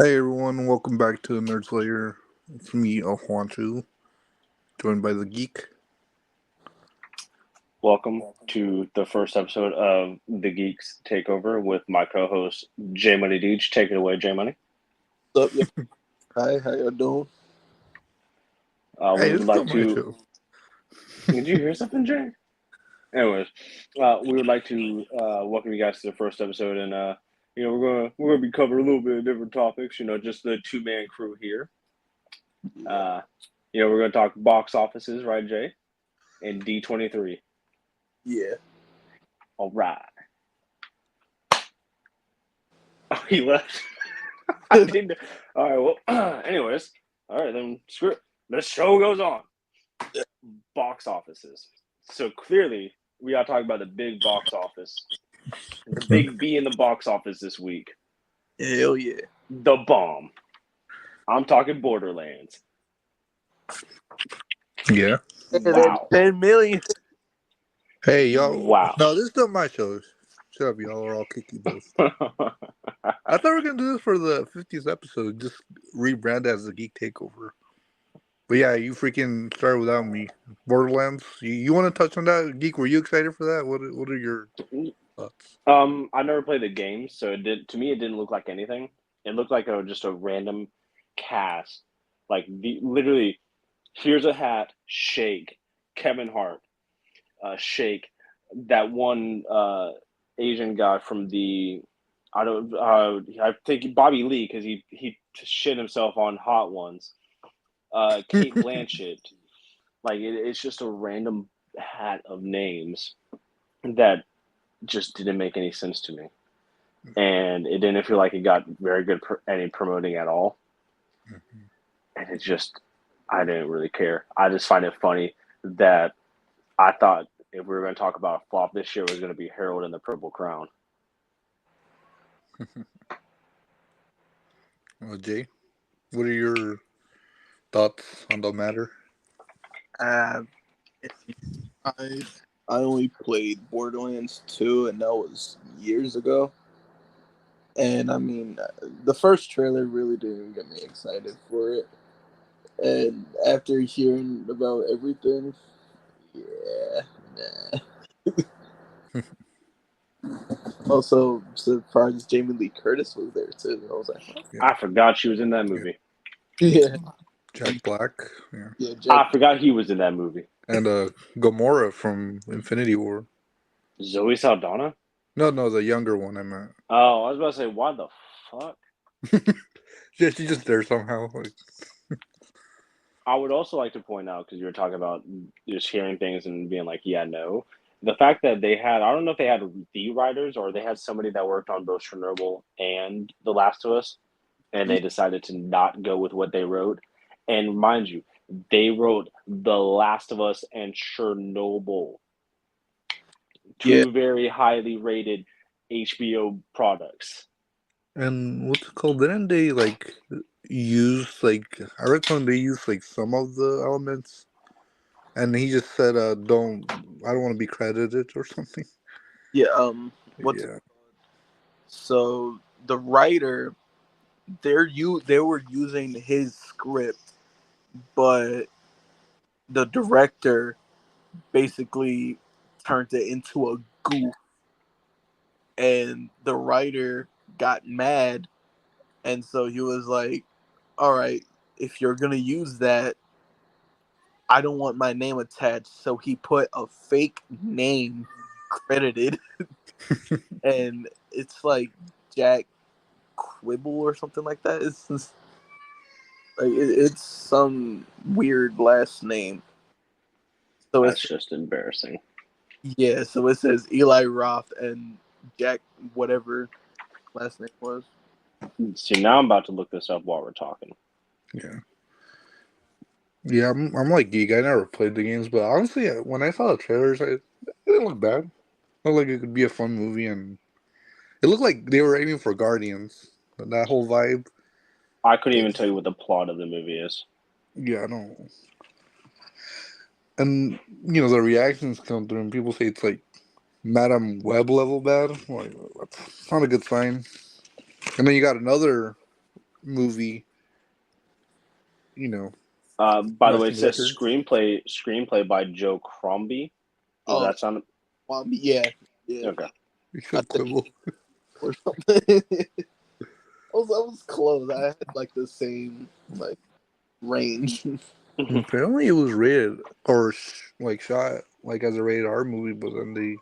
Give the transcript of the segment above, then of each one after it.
Hey everyone, welcome back to the Nerds Lair. It's me, Juanchu, joined by the Geek. Welcome to the first episode of The Geeks Takeover with my co-host J Money Deej. Take it away, J Money. What's up, yo? Hi, how y'all doing? We Hey, would it's still like my to. show. Did you hear something, Jay? Anyways, we would like to welcome you guys to the first episode, and we're gonna be covering a little bit of different topics. Just the two-man crew here. Uh, we're gonna talk box offices, right, Jay? And D23. Yeah. All right. Oh, he left. I didn't. All right. Well, anyways, all right then. Screw it. The show goes on. Box offices. So clearly, we got to talk about the big box office. The big B in the box office this week. Hell yeah. The bomb. I'm talking Borderlands. Yeah. Wow. 10 million. Hey y'all. Wow. No, this is still my show. Shut up, y'all, or I'll kick you both. I thought we were gonna do this for the 50th episode, just rebrand as the Geek Takeover. But yeah, you freaking started without me. Borderlands. You want to touch on that, Geek? Were you excited for that? What are your thoughts? I never played the game, so it did. To me, it didn't look like anything. It looked like just a random cast. Like literally, here's a hat, shake, Kevin Hart, shake, that one Asian guy from the I think Bobby Lee because he shit himself on Hot Ones. Kate Blanchett, like it's just a random hat of names that just didn't make any sense to me, and it didn't feel like it got very good any promoting at all, and it just I didn't really care. I just find it funny that I thought if we were going to talk about a flop, this year was going to be Harold and the Purple Crown. Well, Jay, what are your thoughts on the matter? Uh, I I only played Borderlands 2, and that was years ago. And I mean, the first trailer really didn't get me excited for it. And after hearing about everything, yeah, nah. Also, surprised Jamie Lee Curtis was there too. I was like, huh? Yeah. I forgot she was in that movie. Yeah, Jack Black. Yeah. yeah, I Jack. forgot he was in that movie. And Gamora from Infinity War. Zoe Saldana? No, the younger one I meant. Oh, I was about to say, why the fuck? Yeah, she's just there somehow. Like, I would also like to point out, because you were talking about just hearing things and being like, yeah, no. The fact that they had, I don't know if they had the writers or they had somebody that worked on both Chernobyl and The Last of Us, and they decided to not go with what they wrote. And mind you, they wrote The Last of Us and Chernobyl, Yeah, two very highly rated HBO products. and what's it called? Didn't they like use like I read something they used like some of the elements, and he just said, don't I don't want to be credited or something." yeah. What's Yeah. so the writer? They were using his script, but the director basically turned it into a goof, and the writer got mad, and so he was like, "All right, if you're gonna use that, I don't want my name attached." So he put a fake name credited, and it's like Jack Quibble or something like that. It's just, like it's some weird last name. So That's it's just embarrassing. yeah. So it says Eli Roth and Jack whatever last name was. See, now I'm about to look this up while we're talking. Yeah. Yeah, I'm like geek. I never played the games, but honestly, when I saw the trailers, it didn't look bad. It looked like it could be a fun movie, and it looked like they were aiming for Guardians. That whole vibe. I couldn't even It's, tell you what the plot of the movie is. yeah, I don't. And the reactions come through, and people say it's like Madam Web level bad. Like that's not a good sign. And then you got another. movie. You know, By the way, it Russian says records. screenplay by Joe Crombie. Does Oh, that sound well, yeah, yeah, okay? You I should think quibble. or something. I was close. I had like the same like range. Apparently, it was rated or like shot like as a rated R movie, but then they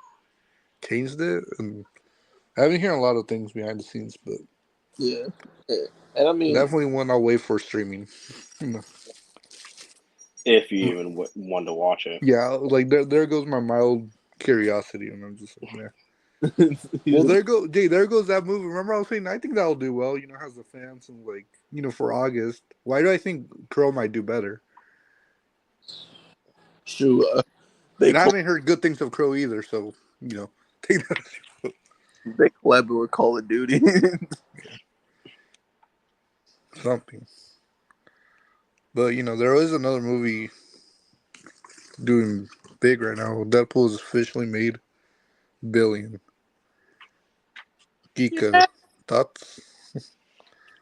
changed it. And I've been hearing a lot of things behind the scenes, but Yeah. Yeah. And I mean, definitely one I'll wait for streaming. If you even want to watch it. Yeah, like there goes my mild curiosity, and I'm just like, man. Well, he's there goes that movie. Remember, I was saying I think that'll do well. You know, has the fans and like for August. Why do I think Crow might do better? true. They And I haven't heard good things of Crow either, so take that. they collaborate with Call of Duty. Something. But there is another movie doing big right now. Deadpool has officially made billion. Geeka thoughts?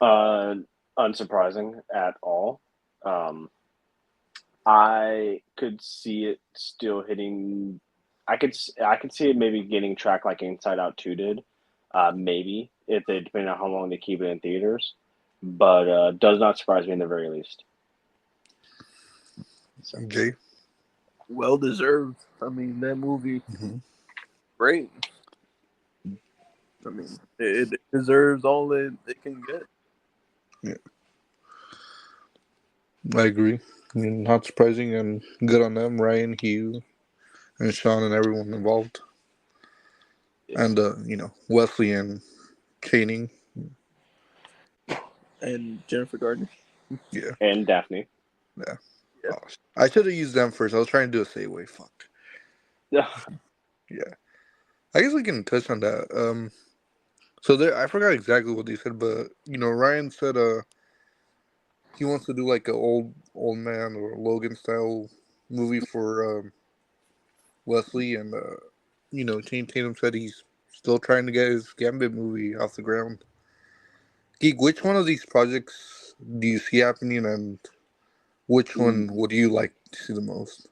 Uh, Unsurprising at all. Um, I could see it still hitting. I could see it maybe getting track like Inside Out 2 did. Maybe if they depending on how long they keep it in theaters, but does not surprise me in the very least. So. Jay. Well deserved. I mean, that movie Mm-hmm. great. I mean, it deserves all it can get. Yeah, I agree. Not surprising and good on them, Ryan, Hugh, and Sean, and everyone involved, Yeah. and Wesley and Channing. And Jennifer Gardner. Yeah, And Daphne. yeah. Yeah. Oh, I should have used them first. I was trying to do a segue. Fuck. Yeah. Yeah, I guess we can touch on that. So there, I forgot exactly what they said, but Ryan said he wants to do like a old man or Logan style movie for Wesley, and Channing Tatum said he's still trying to get his Gambit movie off the ground. Geek, which one of these projects do you see happening, and which one would you like to see the most?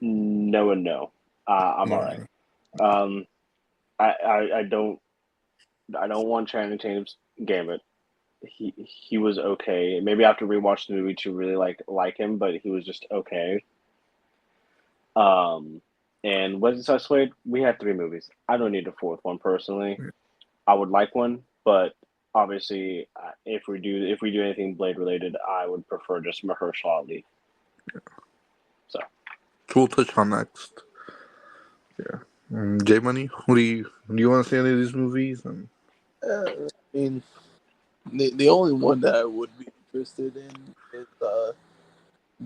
No and no. I'm all right. Yeah. Um, I don't want Channing Tatum's Gambit. He was okay. Maybe I have to rewatch the movie to really like him, but he was just okay. Um, and Wesley Slade, we had three movies. I don't need a fourth one personally. I would like one, but obviously, if we do anything Blade related, I would prefer just Mahershala Ali. So So we'll touch on next. Yeah. J Money, do you want to see any of these movies? And I mean, the only one that I would be interested in is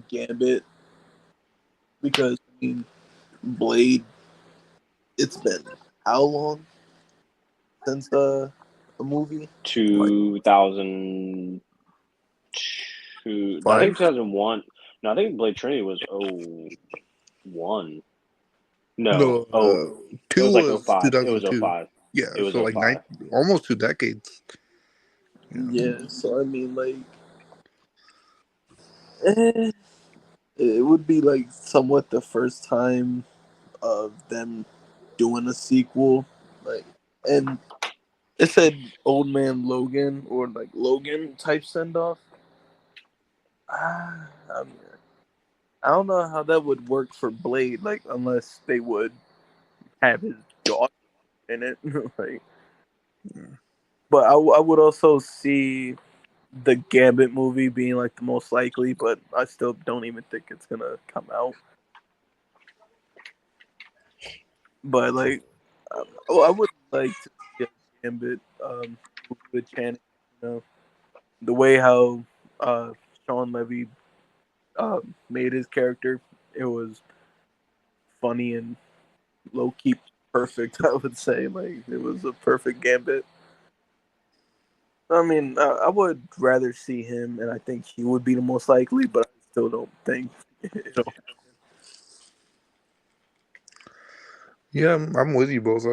Gambit because I mean, Blade. It's been how long since a movie? Like 2002. No, I think 5? 2001. No, I think Blade Trinity was 01. No, No, it 2 was like oh was 05. It was oh 2002. 05. Yeah, It was so oh like nine, 05. almost 2 decades. Yeah. yeah, so I mean, like, eh, it would be like somewhat the first time of them doing a sequel, like, and it said Old Man Logan or like Logan type send off. I mean, I don't know how that would work for Blade, like unless they would have his daughter in it, like. But I would also see the Gambit movie being like the most likely, but I still don't even think it's gonna come out. But like, I would like to see a Gambit movie with Channing. You know, the way how Sean Levy made his character, it was funny and low key perfect. I would say like it was a perfect Gambit. I mean, I would rather see him, and I think he would be the most likely, but I still don't think it'll. Yeah, I'm with you both.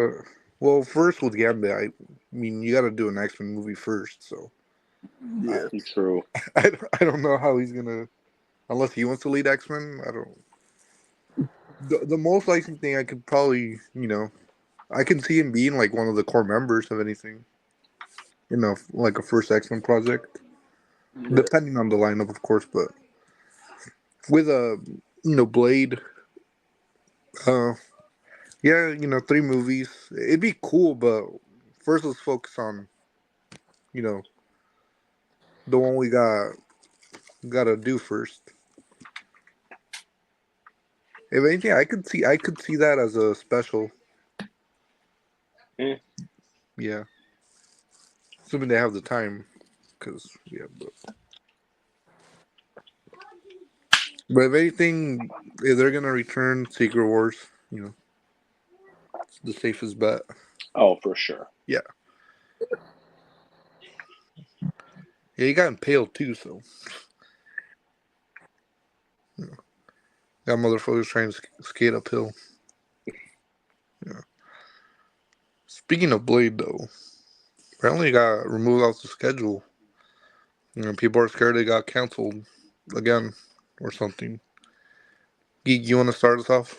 Well, first with Gambit, I mean, you got to do an X-Men movie first, so Yeah. True. I don't know how he's gonna, unless he wants to lead X-Men. I don't. The most likely thing I could probably, I can see him being like one of the core members of anything. Like a first X-Men project, Yeah. depending on the lineup, of course. But with a, Blade, uh, yeah, 3 movies. It'd be cool, but first let's focus on, you know, the one we gotta do first. If anything, I could see that as a special. Eh. Yeah, assuming they have the time, because yeah. But if anything, if they're gonna return Secret Wars, it's the safest bet. Oh, for sure. Yeah, yeah, he got impaled too, so that motherfucker's trying to skate uphill. Yeah. Speaking of Blade, though, apparently it got removed off the schedule. People are scared it got canceled again or something. Geek, you want to start us off?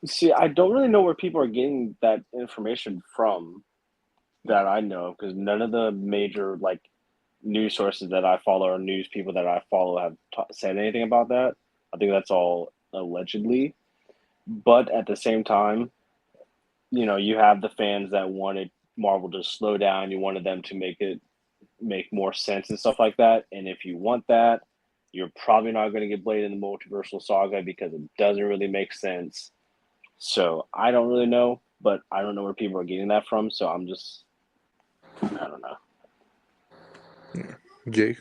See, I don't really know where people are getting that information from that I know because none of the major like news sources that I follow or news people that I follow have said anything about that. I think that's all allegedly. But at the same time, you have the fans that wanted Marvel to slow down. You wanted them to make more sense and stuff like that. And if you want that, you're probably not going to get Blade in the multiversal saga because it doesn't really make sense. So I don't really know, but I don't know where people are getting that from. So I don't know. Yeah. Jay?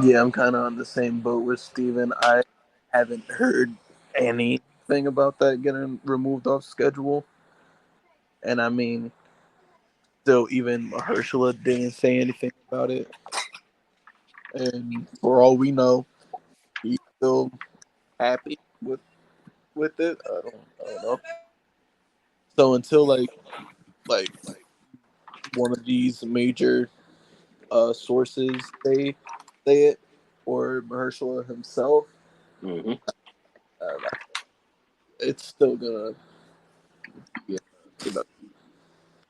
Yeah, I'm kind of on the same boat with Steven. I haven't heard anything about that getting removed off schedule. And I mean, still, even Mahershala didn't say anything about it. And for all we know, he's still happy with it. I don't know. So until like one of these major sources say it, or Mahershala himself, Mm-hmm. uh, it's still gonna be production.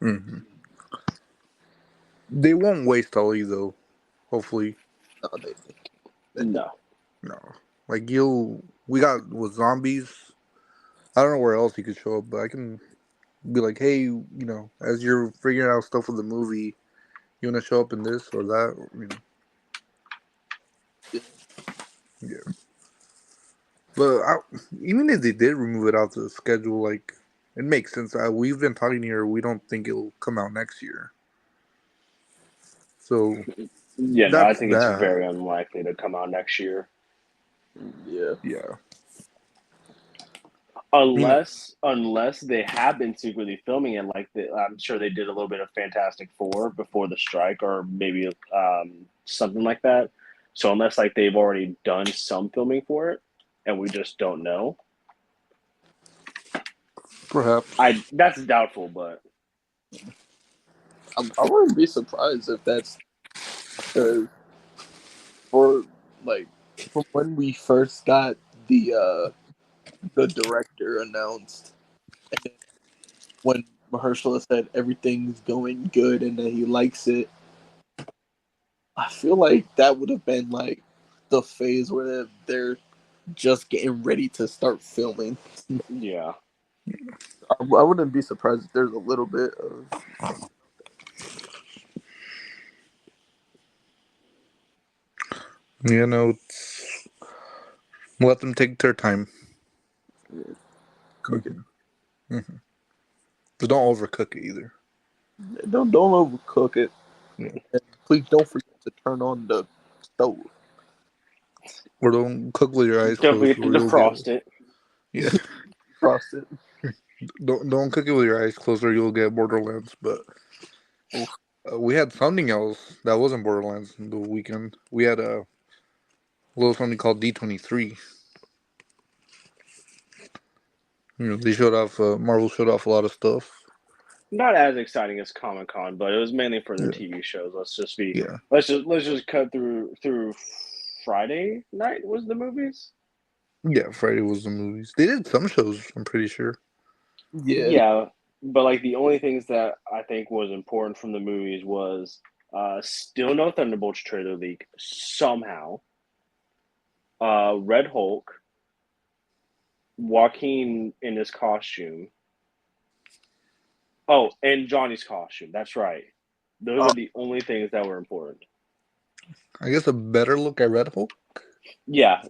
Mm-hmm. They won't waste Ali, though. Hopefully. No, they No. No. Like, we got with zombies. I don't know where else he could show up, but I can be like, hey, as you're figuring out stuff with the movie, you want to show up in this or that? yeah. Yeah. But even if they did remove it out the schedule, like, it makes sense. We've been talking here. We don't think it'll come out next year. So Yeah, no, I that's think it's that. very unlikely to come out next year. Yeah. Yeah. You know, Unless they have been secretly filming it, like I'm sure they did a little bit of Fantastic Four before the strike, or maybe something like that. So unless like they've already done some filming for it, and we just don't know, perhaps. I that's doubtful. But I wouldn't be surprised if that's because for like from when we first got the director announced, and then when Mahershala said everything's going good and that he likes it, I feel like that would have been like the phase where they're just getting ready to start filming. yeah, I wouldn't be surprised if there's a little bit of It's, let them take their time. cooking. Hmm. Hmm. But don't overcook it either. Don't overcook it, Yeah. and please don't forget to turn on the stove. Or don't cook with your eyes don't closed, forget to or you'll get. defrost it. Yeah. Frosted. Don't cook it with your eyes closed, or you'll get Borderlands. But Oof. we had something else that wasn't Borderlands in the weekend. We had a little something called D23. They showed off. Marvel showed off a lot of stuff. not as exciting as Comic-Con, but it was mainly for the Yeah. TV shows. Yeah. Let's just cut through Friday night was the movies. Yeah, Friday was the movies. They did some shows, I'm pretty sure. Yeah. Yeah, but like the only things that I think was important from the movies was still no Thunderbolts trailer leak somehow. Red Hulk, Joaquin in his costume. Oh, and Johnny's costume. That's right. Those Oh, are the only things that were important. I guess a better look at Red Hulk. Yeah.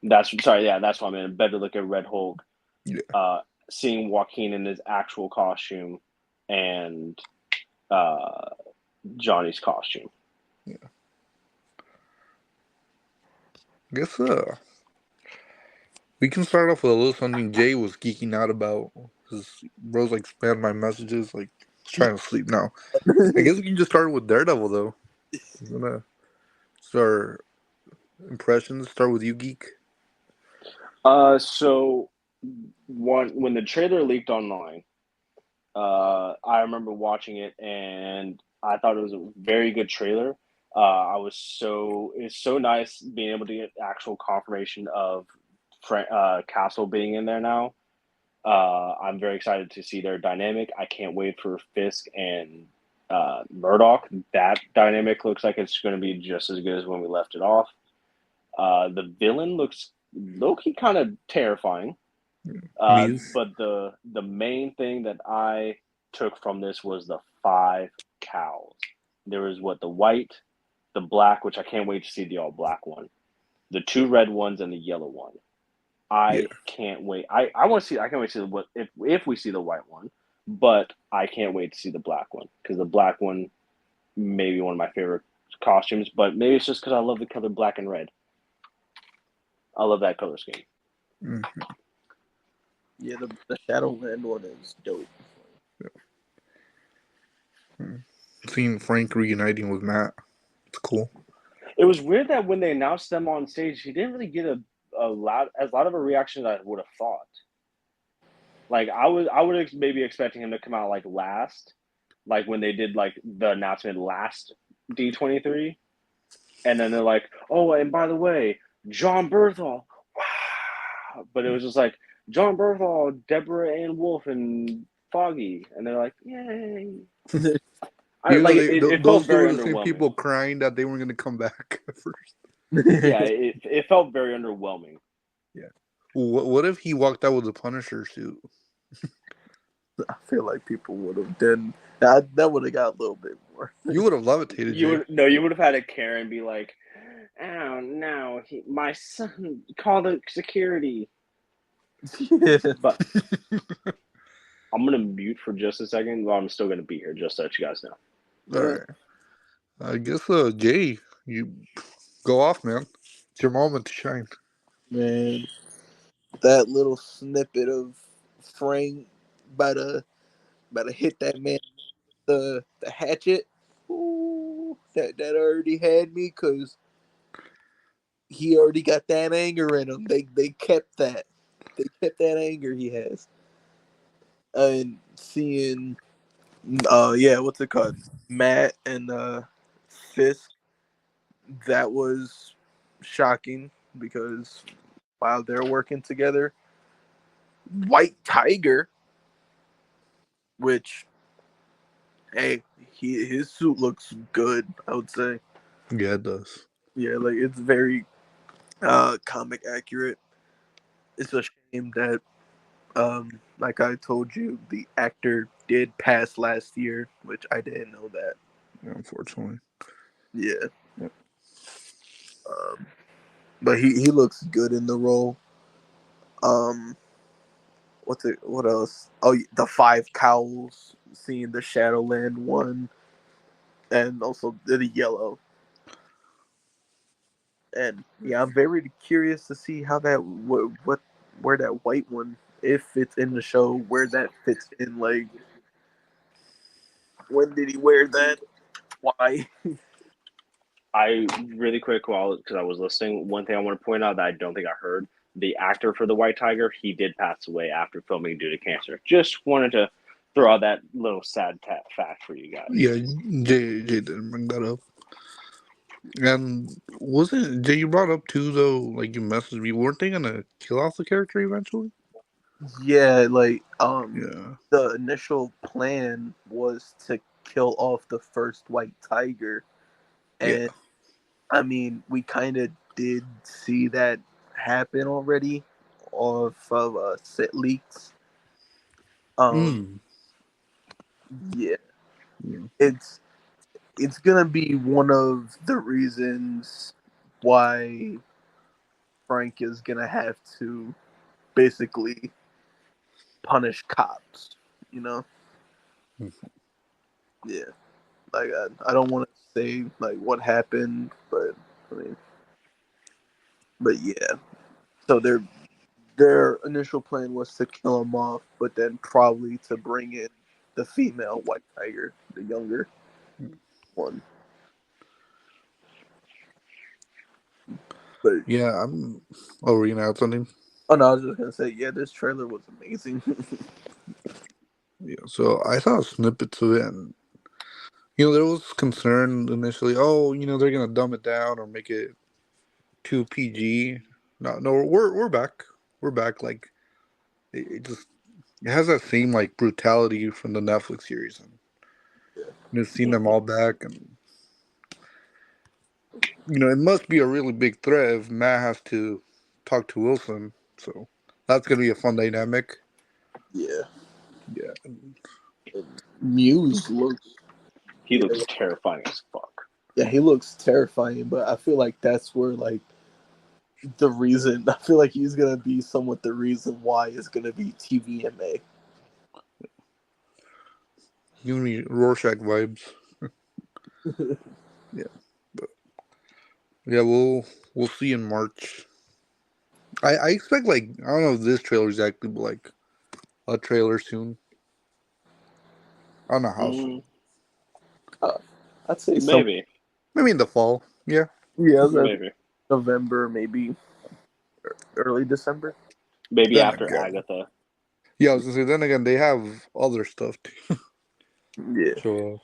That's sorry. Yeah, that's what I meant. A better look at Red Hulk. Yeah. Seeing Joaquin in his actual costume, and uh, Johnny's costume. Yeah. I guess we can start off with a little something Jay was geeking out about. Cause bro's like spammed my messages, like trying to sleep now. I guess we can just start with Daredevil though. I'm gonna start impressions. Start with you, geek. So when the trailer leaked online, I remember watching it and I thought it was a very good trailer. It's so nice being able to get actual confirmation of Castle being in there now. I'm very excited to see their dynamic. I can't wait for Fisk and Murdoch. That dynamic looks like it's going to be just as good as when we left it off. The villain looks low-key kind of terrifying. Muse. But the main thing that I took from this was the five cows. There was the white, the black, which I can't wait to see the all black one, the two red ones, and the yellow one. Yeah. I can't wait. I want to see. I can't wait to see what if we see the white one, but I can't wait to see the black one because the black one may be one of my favorite costumes. But maybe it's just because I love the color black and red. I love that color scheme. Mm. yeah, the Shadowland one is dope. Seeing Frank reuniting with Matt. It's cool. It was weird that when they announced them on stage, he didn't really get a lot of a reaction that I would have thought. Like I would maybe expecting him to come out like last, like when they did like the announcement last D23, and then they're like, oh, and by the way, John Berthal, wow! But it was just like John Berthal, Deborah Ann Wolf, and Foggy, and they're like, yay! I Even though like it felt those two very were the same underwhelming. people crying that they weren't going to come back at first. Yeah, it felt very underwhelming. Yeah. What if he walked out with a Punisher suit? I feel like people would have done that. Would have got a little bit more. You would have levitated, Jay. You would have had a Karen be like, oh no, my son called the security. Yeah. But I'm gonna mute for just a second. Well, I'm still gonna be here, just so that you guys know. All right. I guess, Jay, you go off, man. It's your moment to shine. Man, that little snippet of Frank about to hit that man the hatchet. Ooh, that already had me because he already got that anger in him. They kept that. They kept that anger he has. And seeing yeah, what's it called? Matt and Fisk, that was shocking because while they're working together, White Tiger, which hey, his suit looks good, I would say. Yeah, it does. Yeah, like it's very comic accurate. It's a shame that like I told you, the actor did pass last year, which I didn't know that. Yeah, unfortunately. Yeah. Yep. But he looks good in the role. Um what else? Oh, the Five Cowls, seeing the Shadowland one, and also the yellow. And yeah, I'm very curious to see how that what where that white one, if it's in the show, where that fits in. Like, when did he wear that? Why? I really quick while because I was listening. One thing I want to point out that I don't think I heard: the actor for the White Tiger, he did pass away after filming due to cancer. Just wanted to throw out that little sad fact for you guys. Yeah, Jay didn't bring that up. And wasn't Jay, you brought up too though, like you messaged me, weren't they gonna kill off the character eventually? Yeah, like Yeah. the initial plan was to kill off the first white tiger, Yeah. and I mean we kind of did see that happen already off of set leaks. Um, Mm. yeah, Yeah. it's it's gonna be one of the reasons why Frank is gonna have to basically punish cops. You know, yeah. Like I don't want to say like what happened, but I mean, but yeah. So their initial plan was to kill him off, but then probably to bring in the female white tiger, the younger one. But Yeah, I'm oh, were you gonna add something? oh no, I was just gonna say, yeah, this trailer was amazing. Yeah, so I saw snippets of it and there was concern initially, oh, they're gonna dumb it down or make it too PG. No, we're back. We're back. Like it just it has that same like brutality from the Netflix series, and you've seen them all back, and it must be a really big threat if Matt has to talk to Wilson. So that's gonna be a fun dynamic. Yeah, Yeah, and Muse looks He yeah, looks terrifying as fuck. yeah, he looks terrifying, but I feel like that's where like the reason I feel like he's gonna be somewhat the reason why it's gonna be TVMA. giving me Rorschach vibes. Yeah, but yeah, we'll see in March. I expect like I don't know if this trailer exactly, but like a trailer soon. I don't know how soon. Mm, Uh, I'd say some maybe, Maybe in the fall. Yeah. yeah, that's maybe, November, maybe early December. maybe Then after again, Agatha. yeah, I was gonna say. Then again, they have other stuff to Yeah. show off.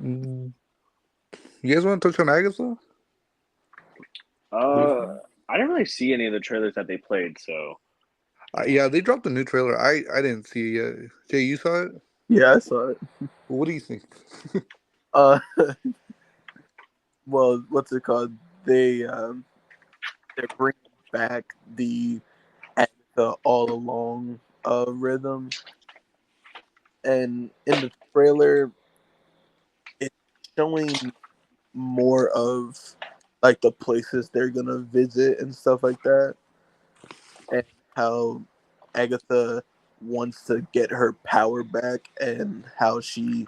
Mm. You guys want to touch on Agatha? Briefly? I didn't really see any of the trailers that they played, so Yeah, they dropped a new trailer. I didn't see it yet. Jay, you saw it? Yeah, I saw it. What do you think? Uh well, what's it called? They they're bringing back the Agatha all along rhythm, and in the trailer it's showing more of like the places they're gonna visit and stuff like that, and how Agatha wants to get her power back, and how she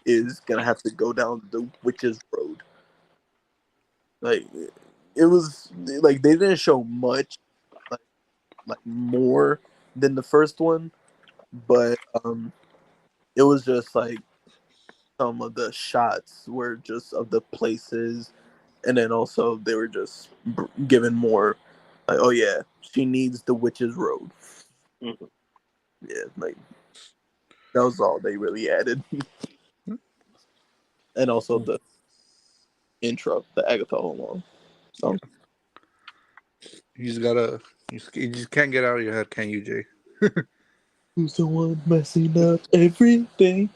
is gonna have to go down the witch's road. Like it was like they didn't show much, like more than the first one, but it was just like some of the shots were just of the places, and then also they were just given more like, oh yeah, she needs the witch's road. mhm. Yeah, like that was all they really added, and also the intro, the Agatha all along Yeah, song. you just gotta. You just can't get out of your head, can you, Jay? Who's the one messing up everything?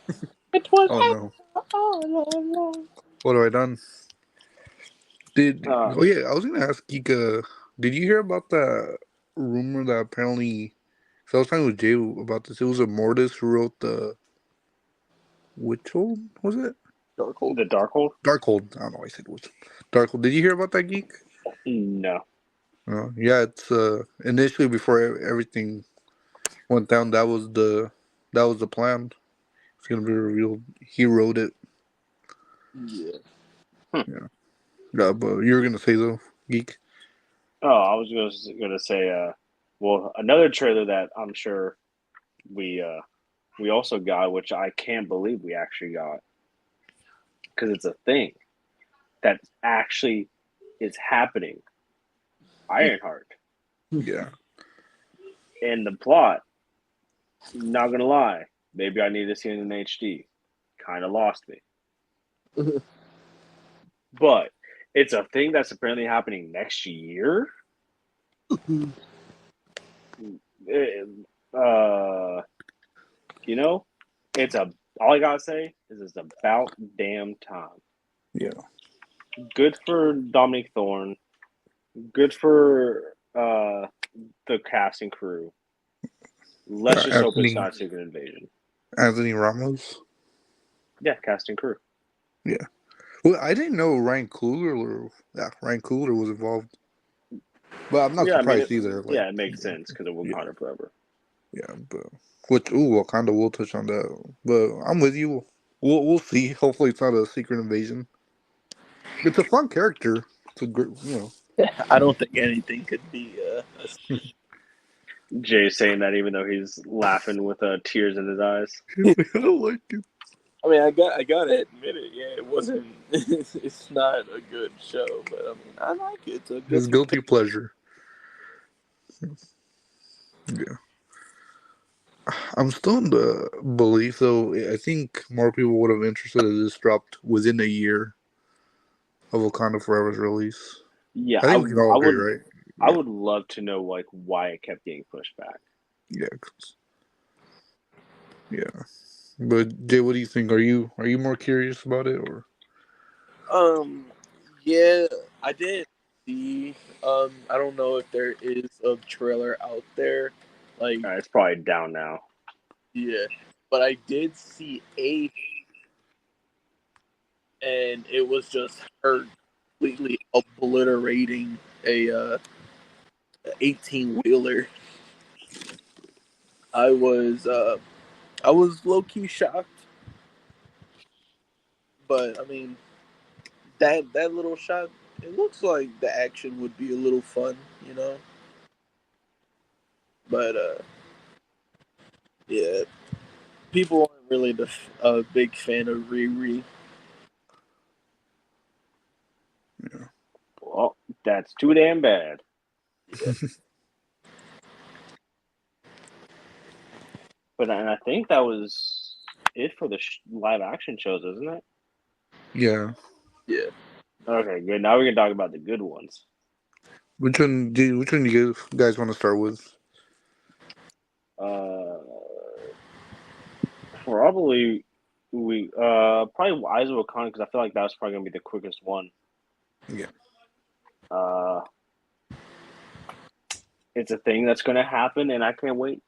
It was Oh no, Agatha all along. what have I done? Did uh, Oh yeah, I was gonna ask Geeka. Did you hear about the rumor that apparently? So I was talking with Jay about this. It was a Mortis who wrote the Witchhold. Was it Darkhold. the Darkhold. Darkhold? I don't know. Why I said Witch. Darkhold. Did you hear about that, Geek? No. Yeah, it's initially before everything went down. That was the plan. It's gonna be revealed. He wrote it. Yeah. Hmm. Yeah. Yeah, but you were gonna say though, Geek. Oh, I was gonna say, well, another trailer that I'm sure we uh we also got, which I can't believe we actually got, because it's a thing that actually is happening. Ironheart, Yeah. and the plot Not gonna lie, maybe I need to see it in HD. Kind of lost me, but it's a thing that's apparently happening next year. Uh, you know, it's a. All I gotta say is it's about damn time. Yeah. Good for Dominic Thorne. Good for the cast and crew. Let's just hope it's not Secret Invasion. Anthony Ramos. Yeah, cast and crew. Yeah. Well, I didn't know Ryan Coogler was involved. But I'm not surprised either. Like, yeah, it makes sense because of Wakanda Forever. Yeah, but Wakanda will touch on that. But I'm with you. We'll see. Hopefully, it's not a Secret Invasion. It's a fun character. It's a great, I don't think anything could be. Jay saying that even though he's laughing with tears in his eyes. I don't like it. I mean, I gotta admit it. Yeah, it wasn't. It's not a good show, but I mean, I like it. It's a good. It's guilty pleasure. Yeah. I'm still in the belief, though. I think more people would have interested if this dropped within a year of Wakanda Forever's release. Yeah, I think we can all agree, right? I would love to know like why it kept getting pushed back. Yeah. Yeah. But Jay, what do you think? Are you more curious about it, or? Yeah, I didn't see. I don't know if there is a trailer out there. Like, It's probably down now. Yeah, but I did see and it was just her completely obliterating a 18-wheeler. I was low key shocked, but I mean that little shot. It looks like the action would be a little fun, you know. But yeah, people aren't really a big fan of Riri. Yeah. Well, that's too damn bad. Yeah. But and I think that was it for the live action shows, isn't it? Yeah. Yeah. Okay, good. Now we can talk about the good ones. Which one do you guys want to start with? Probably probably Eyes of Wakanda because I feel like that's probably gonna be the quickest one. Yeah. It's a thing that's gonna happen, and I can't wait.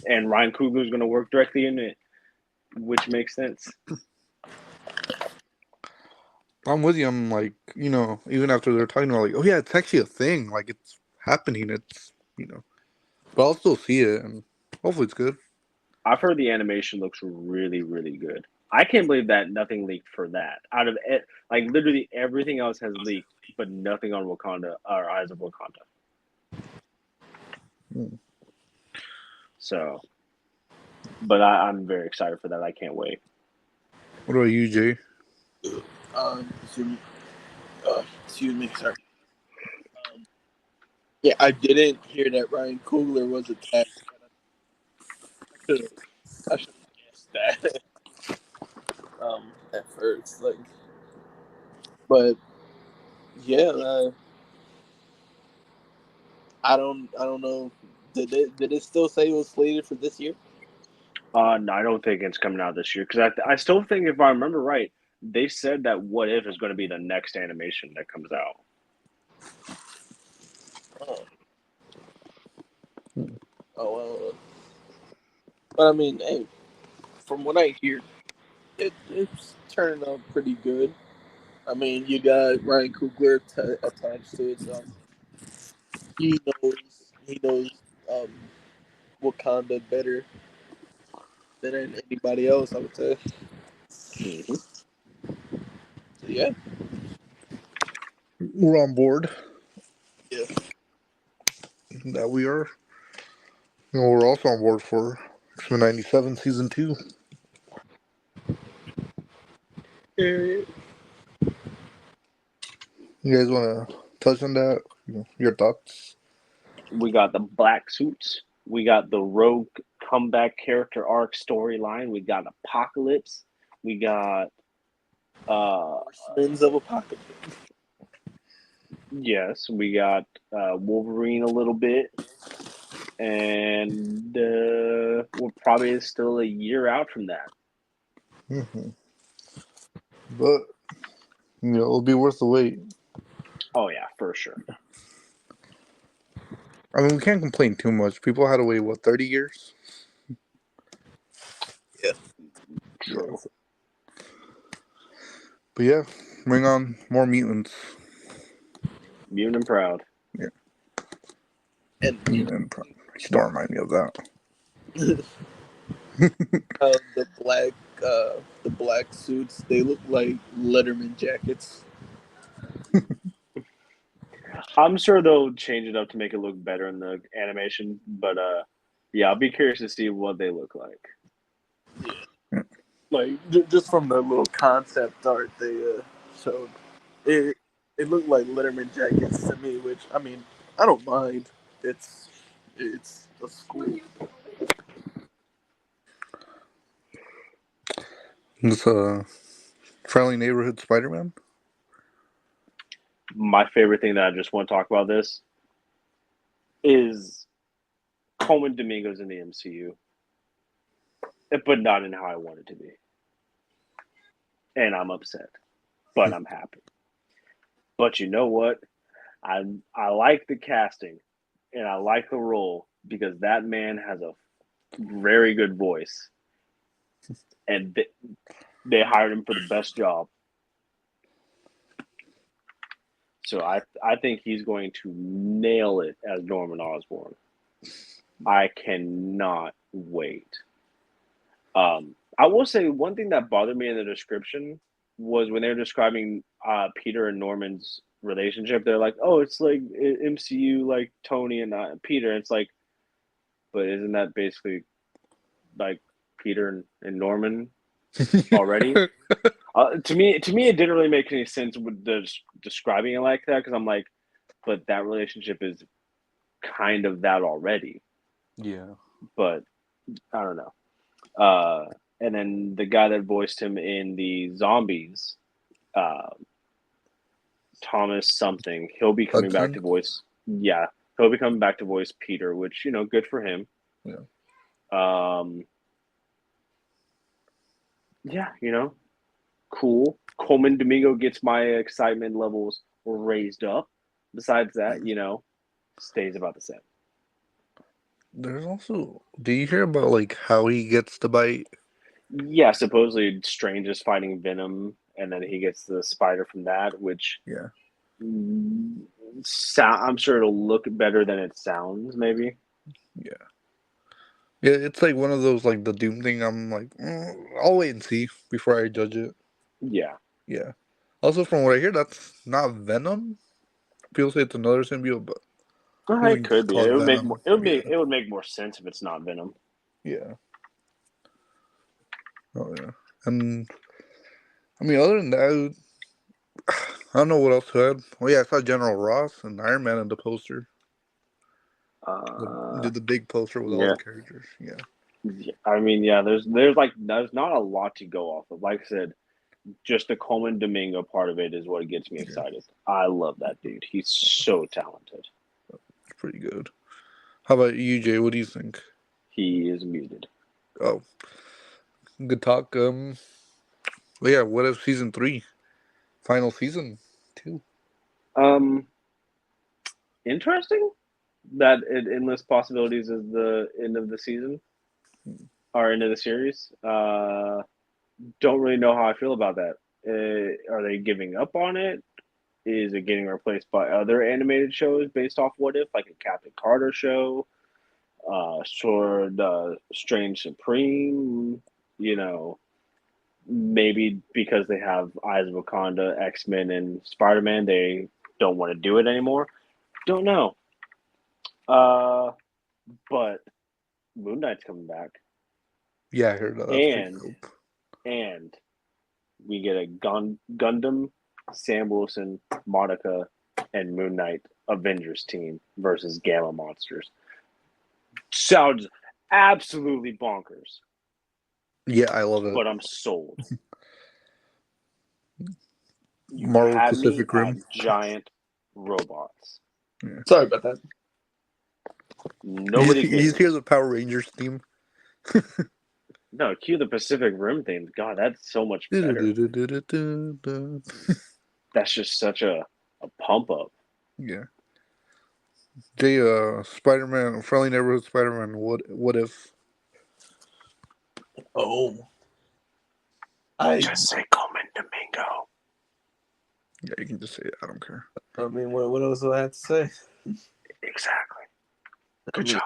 And Ryan Coogler is gonna work directly in it, which makes sense. I'm with you. I'm like, even after they're talking about, like, oh yeah, it's actually a thing. Like, it's happening. It's, but I'll still see it, and hopefully it's good. I've heard the animation looks really, really good. I can't believe that nothing leaked for that. Out of it, like literally everything else has leaked, but nothing on Wakanda or Eyes of Wakanda. So, but I'm very excited for that. I can't wait. What about you, Jay? Excuse me, sorry. Yeah, I didn't hear that Ryan Coogler was attacked. I should have guessed that at first, like, but yeah, I don't know. Did it still say it was slated for this year? No, I don't think it's coming out this year because I still think, if I remember right, they said that What If is going to be the next animation that comes out. Oh well, but I mean, hey, from what I hear, it's turning out pretty good. I mean, you got Ryan Coogler attached to it, so he knows um, Wakanda better than anybody else, I would say. Mm-hmm. So, yeah. We're on board. Yeah. That we are. We're also on board for X-Men '97 season 2. Yeah. You guys want to touch on that? Your thoughts? We got the black suits. We got the Rogue comeback character arc storyline. We got Apocalypse. We got Horsemen's of Apocalypse. yes, we got Wolverine a little bit, and we're probably still a year out from that. Mm-hmm. But it'll be worth the wait. Oh yeah, for sure. I mean, we can't complain too much. People had to wait 30 years. Yeah. True. Yeah. But yeah, bring on more mutants. Mutant and Proud. Yeah. And Mutant. Don't remind me of that. the black suits, they look like Letterman jackets. I'm sure they'll change it up to make it look better in the animation, but yeah, I'll be curious to see what they look like. Yeah. Like just from the little concept art they showed, it looked like Letterman jackets to me. Which I mean, I don't mind. It's a school. This friendly neighborhood Spider-Man. My favorite thing that I just want to talk about this is Coleman Domingo's in the MCU, but not in how I want it to be. And I'm upset, but I'm happy. But you know what? I like the casting, and I like the role because that man has a very good voice, and they hired him for the best job. So I think he's going to nail it as Norman Osborn. I cannot wait. I will say one thing that bothered me in the description was when they were describing Peter and Norman's relationship. They're like, "Oh, it's like MCU, like Tony and Peter." And it's like, but isn't that basically like Peter and Norman already? To me, it didn't really make any sense with describing it like that because I'm like, but that relationship is kind of that already. Yeah. But I don't know. And then the guy that voiced him in the Zombies, uh, Thomas something, he'll be coming back to Hudson. voice. Yeah, he'll be coming back to voice Peter, which good for him. Yeah. Yeah, cool. Coleman Domingo gets my excitement levels raised up. Besides that, stays about the same. There's also. Do you hear about like how he gets the bite? Yeah, supposedly Strange is fighting Venom, and then he gets the spider from that, which Yeah. I'm sure it'll look better than it sounds. Maybe. Yeah. Yeah, it's like one of those like the Doom thing. I'm like, I'll wait and see before I judge it. Yeah. Yeah. Also, from what I hear, that's not Venom. People say it's another symbiote, but we It can just could be. call It it would make Venom. more. It would Yeah. make. It would make more sense if it's not Venom. Yeah. Oh yeah. And I mean, other than that, I don't know what else to add. Oh yeah, I saw General Ross and Iron Man in the poster. Did the big poster with all Yeah. the characters. Yeah. I mean, yeah. There's not a lot to go off of. Like I said, just the Coleman Domingo part of it is what gets me excited. I love that dude. He's so talented. It's pretty good. How about you, Jay? What do you think? He is muted. Oh, good talk. Well, yeah. What if season 3, final season 2? Um, Interesting that endless possibilities is the end of the season or end of the series. Don't really know how I feel about that. Are they giving up on it? Is it getting replaced by other animated shows based off What If, like a Captain Carter show, Sword, Strange Supreme? Maybe because they have Eyes of Wakanda, X-Men, and Spider-Man, they don't want to do it anymore. Don't know. But Moon Knight's coming back, Yeah, I heard that. That's pretty and dope. and we get a Gundam, Sam Wilson, Monica, and Moon Knight Avengers team versus Gamma Monsters. Sounds absolutely bonkers, Yeah, I love it. but I'm sold. You Marvel had me Pacific at Rim. giant robots. Yeah. Sorry about that. Nobody You just hear cares. the Power Rangers theme. No, cue the Pacific Rim theme. God, that's so much better. That's just such a pump up. Yeah. Spider-Man, Friendly Neighborhood Spider-Man. What if? Oh, I Just say Coleman Domingo. Yeah, you can just say it. I don't care. mean, what else do I have to say? Exactly. Good job.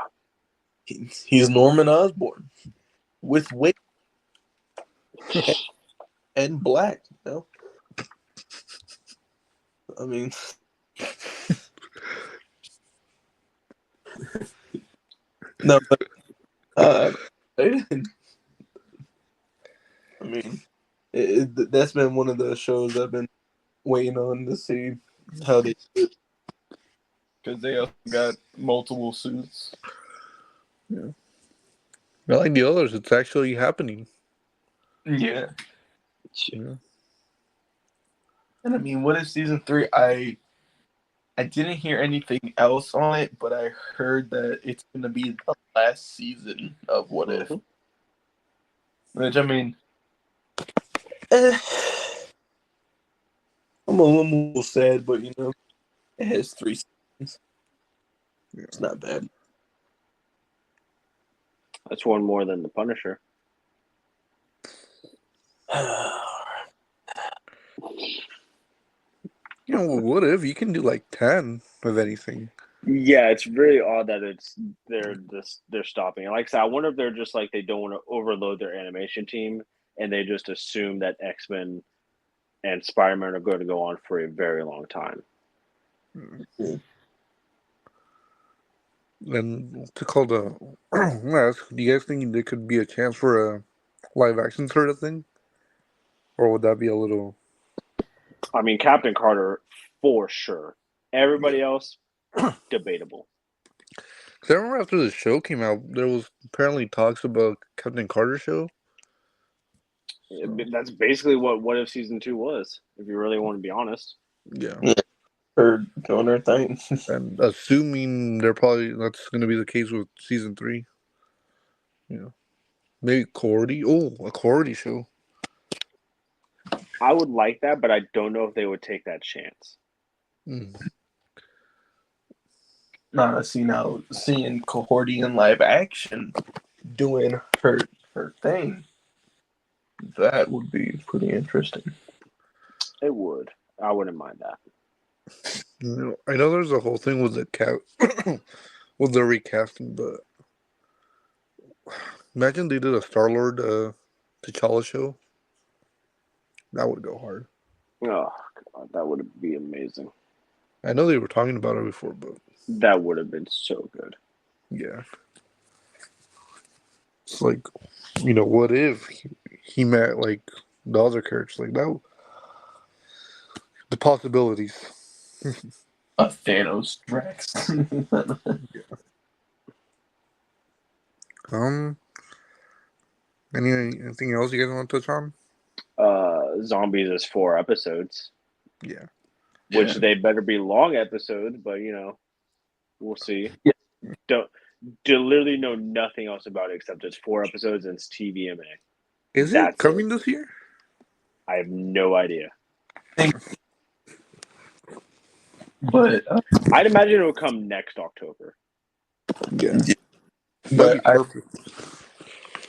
He's Norman Osborn with wig and black. You know? I mean, no, but I mean, that's been one of the shows I've been waiting on to see how they do it because they also got multiple suits. Yeah. Not like the others. It's actually happening. Yeah, Yeah. and I mean, what if season 3? I didn't hear anything else on it, but I heard that it's gonna be the last season of What If. Which I mean, eh, I'm a little sad, but you know, it has 3 seasons. Yeah. It's not bad. That's one more than the Punisher. You know, what if you can do like 10 of anything? Yeah, it's really odd that they're stopping. And like I said, I wonder if they're just like they don't want to overload their animation team and they just assume that X-Men and Spider-Man are going to go on for a very long time. Yeah. And to call the do you guys think there could be a chance for a live action sort of thing? Or would that be a little I mean, Captain Carter for sure. Everybody else, debatable. Because I remember after the show came out, there was apparently talks about Captain Carter show. So, That's basically what If season 2 was, if you really want to be honest. yeah. Or doing their thing. And assuming that's going to be the case with season 3. Yeah. Maybe Cordy. Oh, a Cordy show. I would like that, but I don't know if they would take that chance. Mm. Nah, see now seeing Cohorty in live action doing her thing, that would be pretty interesting. It would. I wouldn't mind that. You know, I know there's a whole thing with the with the recasting, but imagine they did a Star Lord T'Challa show. That would go hard. Oh God, that would be amazing. I know they were talking about it before, but That would have been so good. yeah, it's like, what if he met like the other characters like that? The possibilities. A Thanos Drax. Um, anything else you guys want to touch on? Zombies is 4 episodes, Yeah, which Yeah. they better be long episodes, but we'll see. Yeah. Don't literally know nothing else about it except it's 4 episodes and it's TVMA. is it That's coming it. this year? I have no idea. But I'd imagine it will come next October. Yeah, yeah. that'd But be perfect.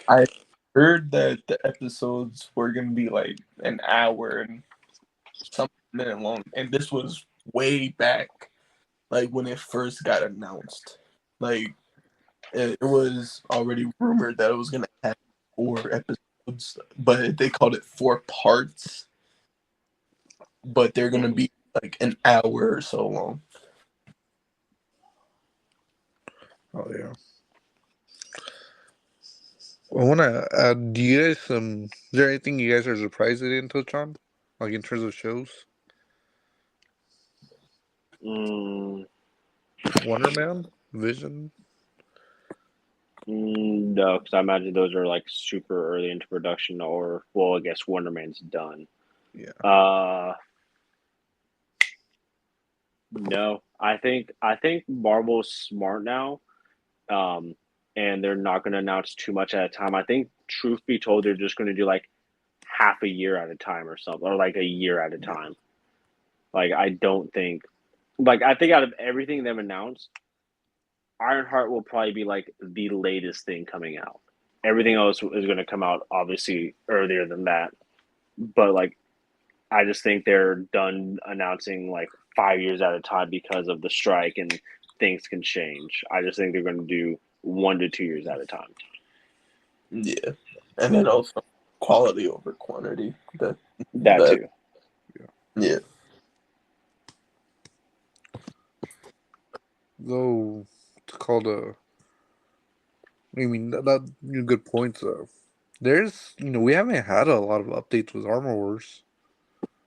I heard that the episodes were gonna be like an hour and something minute long, and this was way back, like when it first got announced. Like it was already rumored that it was gonna have 4 episodes, but they called it 4 parts. But they're gonna be like an hour or so long. Oh yeah. I want to add. Do you guys is there anything you guys are surprised they didn't touch on, like in terms of shows? Mm, Wonder Man, Vision. No, because I imagine those are like super early into production, or well, I guess Wonder Man's done. Yeah. No, I think Marvel's smart now, and they're not going to announce too much at a time. I think, truth be told, they're just going to do like half a year at a time or something, or like a year at a time. Like I don't think, like I think out of everything they've announced, Ironheart will probably be like the latest thing coming out. Everything else is going to come out obviously earlier than that, but like I just think they're done announcing like 5 years at a time because of the strike and things can change. I just think they're going to do 1 to 2 years at a time. Yeah, and then also quality over quantity. That too. Yeah. Though it's called a. I mean, good points. There's, we haven't had a lot of updates with Armor Wars.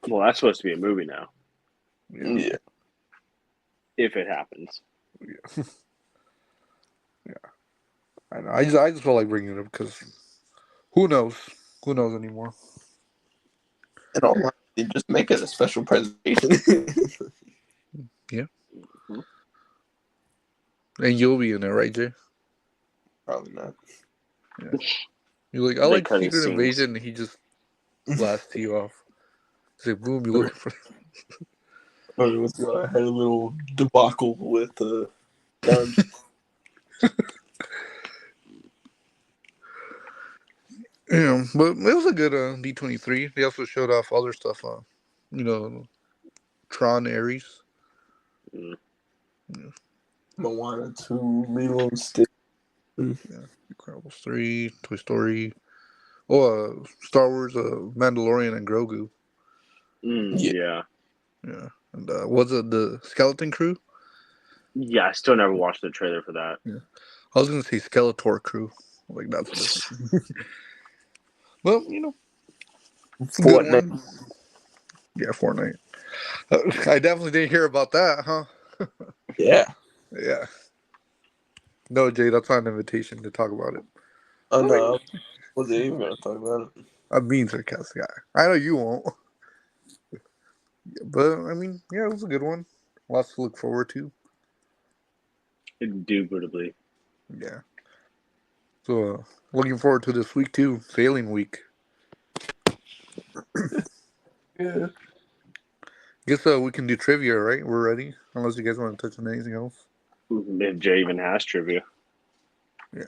Well, that's supposed to be a movie now. Yeah. If it happens. Yeah. Yeah. I know. I just felt like bringing it up because who knows? Who knows anymore? And all they just make it a special presentation. Yeah. Mm-hmm. And you'll be in it, right, Jay? Probably not. Yeah. You're like, I like Secret Invasion, and he just blasts you off. He's like, boom, you're looking for. I had a little debacle with guns. Yeah, but it was a good D23. They also showed off other stuff. Tron Ares. Mm. Yeah. Moana 2, Lilo and Stitch. Yeah, Incredibles 3, Toy Story. Oh, Star Wars, Mandalorian, and Grogu. Yeah. Yeah, and was it the Skeleton Crew? Yeah, I still never watched the trailer for that. Yeah, I was gonna say Skeletor Crew. Like that's different. Well, good one. Yeah, Fortnite. I definitely didn't hear about that, huh? Yeah. Yeah. No, Jay, that's not an invitation to talk about it. Oh no, was they even gonna talk about it? I'm being sarcastic. I know you won't. But, I mean, yeah, it was a good one. Lots to look forward to. Indubitably. Yeah. So, looking forward to this week, too. Sailing week. Yeah. Guess we can do trivia, right? We're ready. Unless you guys want to touch on anything else. If Jay even has trivia. Yeah.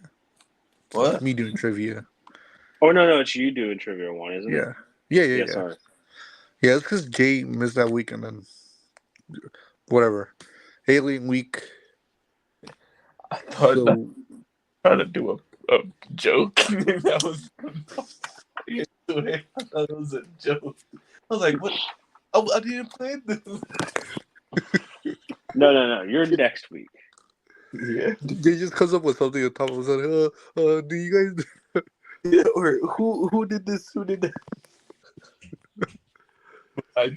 What? It's me doing trivia. Oh, no, it's you doing trivia one, isn't it? Yeah. Sorry. Yeah, it's because Jay missed that week and then whatever. Alien week. I thought trying to do a joke. That was I thought it was a joke. I was like, what? I didn't plan this. No. You're next week. Yeah. Jay just comes up with something on top of his head. Do you guys... Yeah, or who did this? Who did that?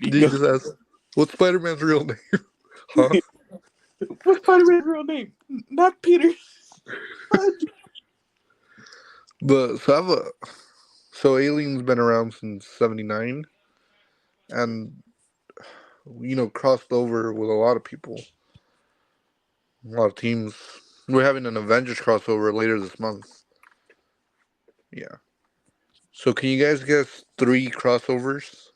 Jay just asked, what's Spider-Man's real name? Huh? What's Spider-Man's real name? Not Peter. But so Alien's been around since '79, and crossed over with a lot of people, a lot of teams. We're having an Avengers crossover later this month. Yeah. So can you guys guess 3 crossovers,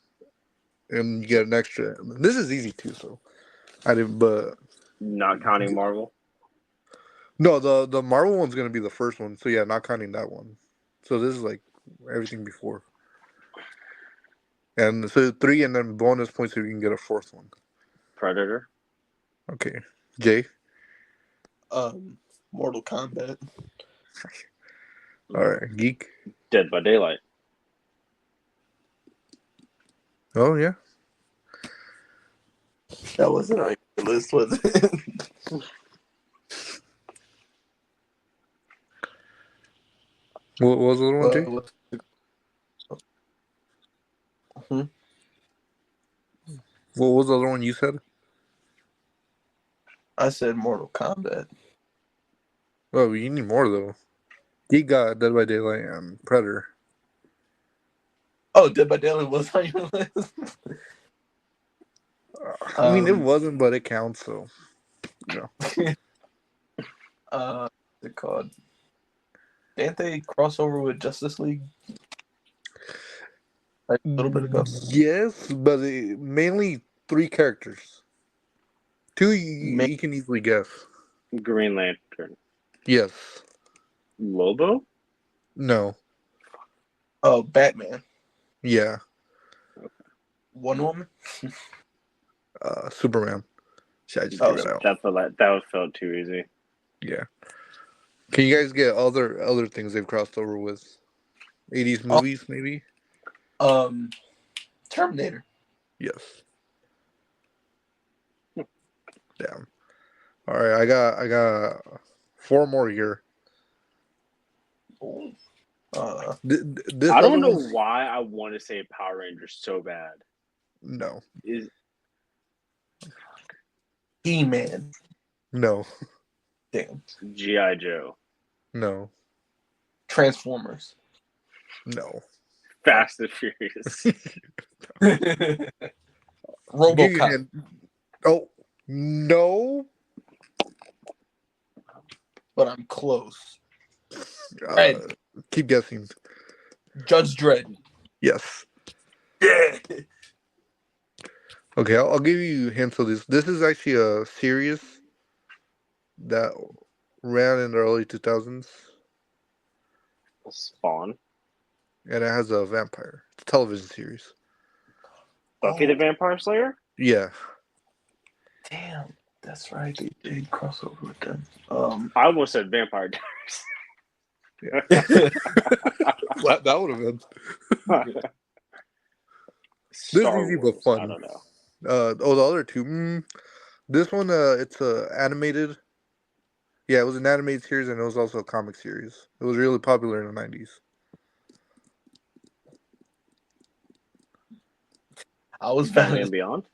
and you get an extra? This is easy too. So I didn't, but Not counting Marvel. no, the Marvel one's gonna be the first one. So yeah, not counting that one. So this is like everything before. And so 3, and then bonus points if you can get a 4th one. Predator. Okay, Jay. Mortal Kombat. All right, Geek. Dead by Daylight. Oh yeah. That wasn't on your list, was it? What was the other one, Jay? What was the other one you said? I said Mortal Kombat. Oh, you need more though. He got Dead by Daylight and Predator. Oh, Dead by Daylight was on your list. I mean, it wasn't, but it counts. So, what's it called? Didn't they cross over with Justice League? Like a little bit ago. yes, but mainly 3 characters. 2 you can easily guess. Green Lantern. Yes. Lobo? No. Oh, Batman. Yeah. Wonder Woman. Superman. Should I just give it out? That felt too easy. Yeah. Can you guys get other things they've crossed over with? 80s movies, maybe? Terminator. Yes. Damn. All right, I got 4 more here. This I other don't know one's why I want to say Power Rangers so bad. no. Is He-Man. No. Damn. G.I. Joe. No. Transformers. No. Fast and Furious. RoboCop. Oh, no. But I'm close. Keep guessing. Judge Dredd. Yes. Yeah. Okay, I'll give you hints of this. This is actually a series that ran in the early 2000s. Spawn. And it has a vampire. It's a television series. Buffy the Vampire Slayer? Yeah. Damn. That's right. They did cross over with them. I almost said Vampire Diaries. That would have been. This is easy but fun. I don't know. The other 2. This one, it's animated. Yeah, it was an animated series and it was also a comic series. It was really popular in the 90s. I was Batman and Beyond?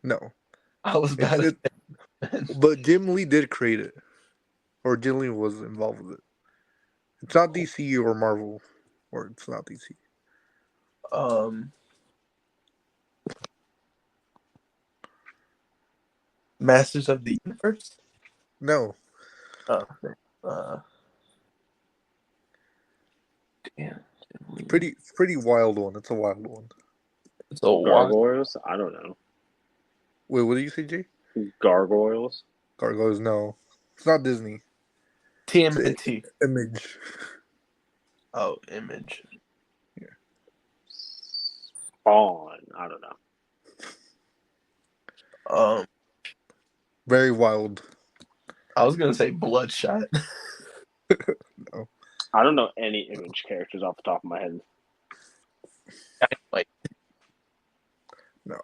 No. I was bad. But Jim Lee did create it. Or Jim Lee was involved with it. It's not DC or Marvel. Or it's not DC. Masters of the Universe? No. Damn. Pretty wild one. It's a wild one. It's a Gargoyles? I don't know. Wait, what did you say, Jay? Gargoyles? Gargoyles, no. It's not Disney. TMNT. Image. Oh, Image. Yeah. Spawn. I don't know. Very wild. I was gonna say Bloodshot. No. I don't know any Image characters off the top of my head. No.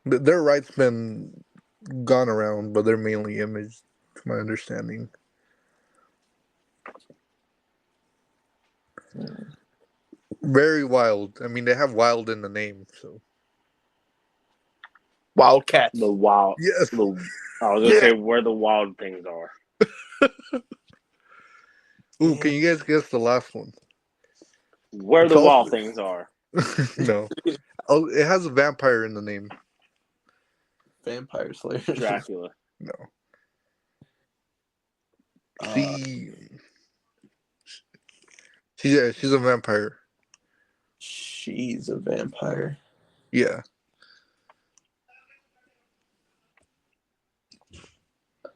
Their rights been gone around, but they're mainly Image, to my understanding. Very wild. I mean, they have wild in the name, so. Wildcats. The wild. Yes. I was gonna say where the wild things are. Ooh, can you guys guess the last one? Where the wild things are. No. Oh, it has a vampire in the name. Vampire Slayer. Dracula. No. She's a vampire. She's a vampire. Yeah.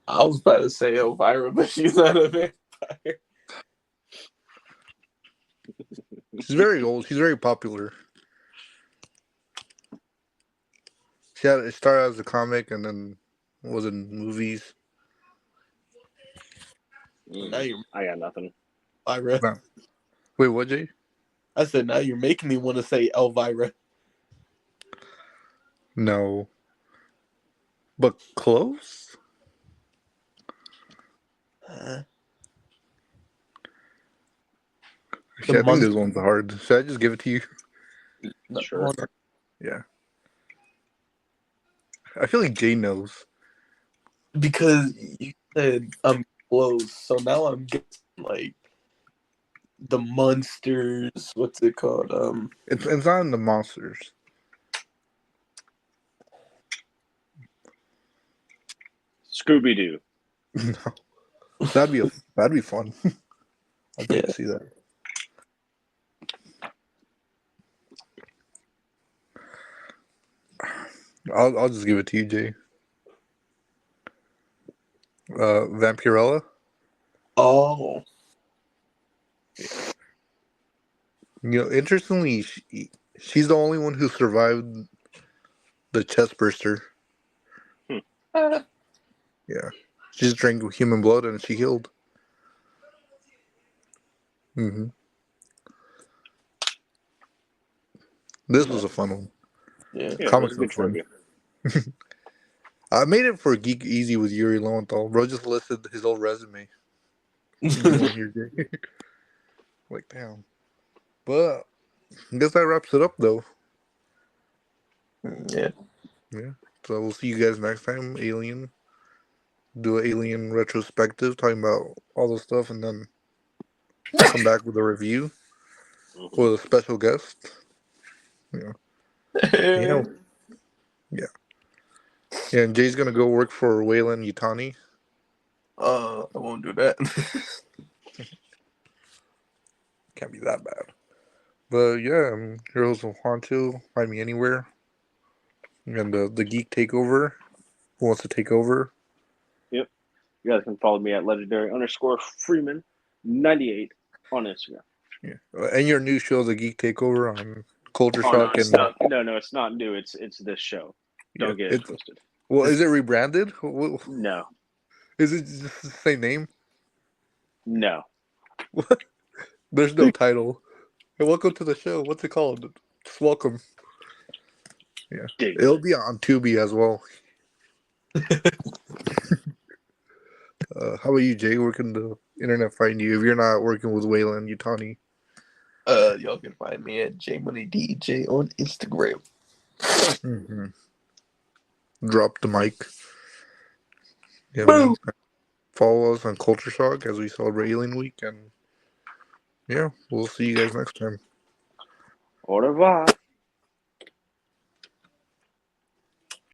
I was about to say Elvira, but she's not a vampire. She's very old. She's very popular. It started as a comic and then was in movies. I got nothing. Elvira. No. Wait, what, Jay? I said, now you're making me want to say Elvira. No. But close? Actually, I think this one's hard. Should I just give it to you? No, Sure. Yeah. I feel like Jay knows. Because you said close. So now I'm getting like the monsters. What's it called? It's not in the monsters. Scooby Doo. No, that'd be fun. I'd like Yeah. to see that. I'll just give it to you, Jay. Vampirella. Oh. You know, interestingly, she's the only one who survived the chest burster. Uh, Yeah, she just drank human blood and she healed. hmm This was a fun one. yeah. Yeah, it was a Comics are good fun. trivia. I made it for Geek Easy with Yuri Lowenthal. Bro just listed his old resume. On here, Jay. Like, damn. But I guess that wraps it up, though. Yeah. Yeah. So we'll see you guys next time. Alien. Do an Alien retrospective, talking about all the stuff, and then come back with a review with a special guest. Yeah. Yeah. Yeah. Yeah. And Jay's gonna go work for Wayland Yutani. I won't do that. Can't be that bad. But yeah, I'm Heroes of Honcho. Find me anywhere. And the Geek Takeover. Who wants to take over? Yep. You guys can follow me at legendary_Freeman98 on Instagram. Yeah. And your new show, The Geek Takeover, on Culture Oh no, Shock. it's And not. No, it's not new. It's this show. yeah, Don't get it twisted. well, is it rebranded? No, Is it just the same name? no. There's no title. Hey, welcome to the show. What's it called? Just welcome. Yeah. Dig It'll it. be on Tubi as well. How about you, Jay? Where can the internet find you if you're not working with Wayland Yutani? Y'all can find me at JMoneyDJ on Instagram. Mm-hmm. Drop the mic. Yeah, Boo! follow us on Culture Shock as we celebrate Alien Week, and yeah, we'll see you guys next time. Au revoir.